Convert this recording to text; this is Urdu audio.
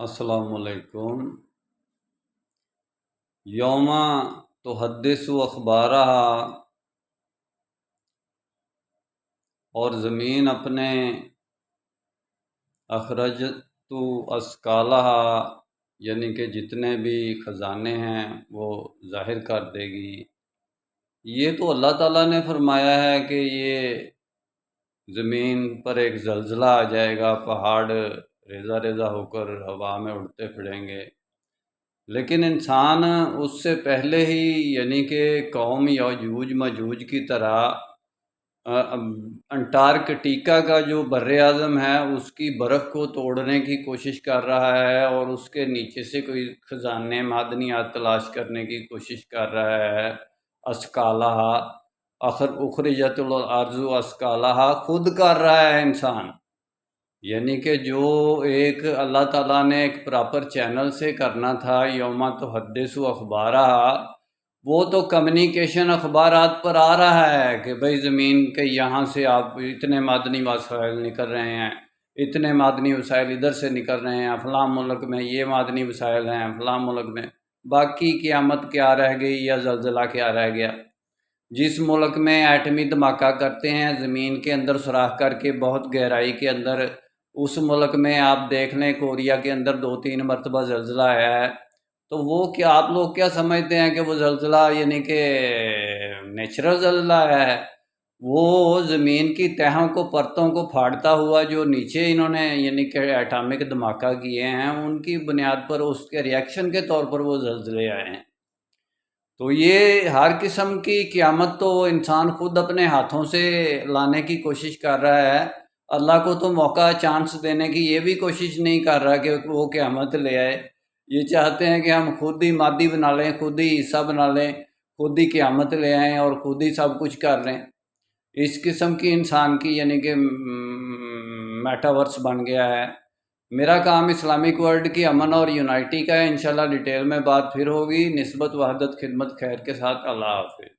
السلام علیکم۔ یوم تحدث اخبارہا، اور زمین اپنے اخرجت اثقالہا یعنی کہ جتنے بھی خزانے ہیں وہ ظاہر کر دے گی۔ یہ تو اللہ تعالیٰ نے فرمایا ہے کہ یہ زمین پر ایک زلزلہ آ جائے گا، پہاڑ ریزہ ریزہ ہو کر ہوا میں اڑتے پھریں گے، لیکن انسان اس سے پہلے ہی یعنی کہ قوم یاجوج ماجوج کی طرح انٹارکٹیکا کا جو بر اعظم ہے اس کی برف کو توڑنے کی کوشش کر رہا ہے، اور اس کے نیچے سے کوئی خزانے معدنیات تلاش کرنے کی کوشش کر رہا ہے۔ اسکالہا اخرجت الارض اسکالہا خود کر رہا ہے انسان، یعنی کہ جو ایک اللہ تعالیٰ نے ایک پراپر چینل سے کرنا تھا یوم تحدث اخبارہا، وہ تو کمیونیکیشن اخبارات پر آ رہا ہے کہ بھئی زمین کے یہاں سے آپ اتنے معدنی وسائل نکل رہے ہیں، اتنے معدنی وسائل ادھر سے نکل رہے ہیں، فلاں ملک میں یہ معدنی وسائل ہیں، فلاں ملک میں۔ باقی قیامت کیا رہ گئی یا زلزلہ کیا رہ گیا؟ جس ملک میں ایٹمی دھماکہ کرتے ہیں زمین کے اندر سوراخ کر کے بہت گہرائی کے اندر، اس ملک میں آپ دیکھ لیں کوریا کے اندر 2-3 مرتبہ زلزلہ آیا ہے، تو وہ کیا آپ لوگ کیا سمجھتے ہیں کہ وہ زلزلہ یعنی کہ نیچرل زلزلہ ہے؟ وہ زمین کی تہوں کو پرتوں کو پھاڑتا ہوا جو نیچے انہوں نے یعنی کہ ایٹامک دھماکہ کیے ہیں ان کی بنیاد پر اس کے ریئیکشن کے طور پر وہ زلزلے آئے ہیں۔ تو یہ ہر قسم کی قیامت تو انسان خود اپنے ہاتھوں سے لانے کی کوشش کر رہا ہے، اللہ کو تو موقع چانس دینے کی یہ بھی کوشش نہیں کر رہا کہ وہ قیامت لے آئے۔ یہ چاہتے ہیں کہ ہم خود ہی مادی بنا لیں، خود ہی حصہ بنا لیں، خود ہی قیامت لے آئیں اور خود ہی سب کچھ کر لیں۔ اس قسم کی انسان کی یعنی کہ میٹاورس بن گیا ہے۔ میرا کام اسلامک ورلڈ کی امن اور یونائٹی کا ہے، انشاءاللہ ڈیٹیل میں بات پھر ہوگی۔ نسبت وحدت خدمت خیر کے ساتھ، اللہ حافظ۔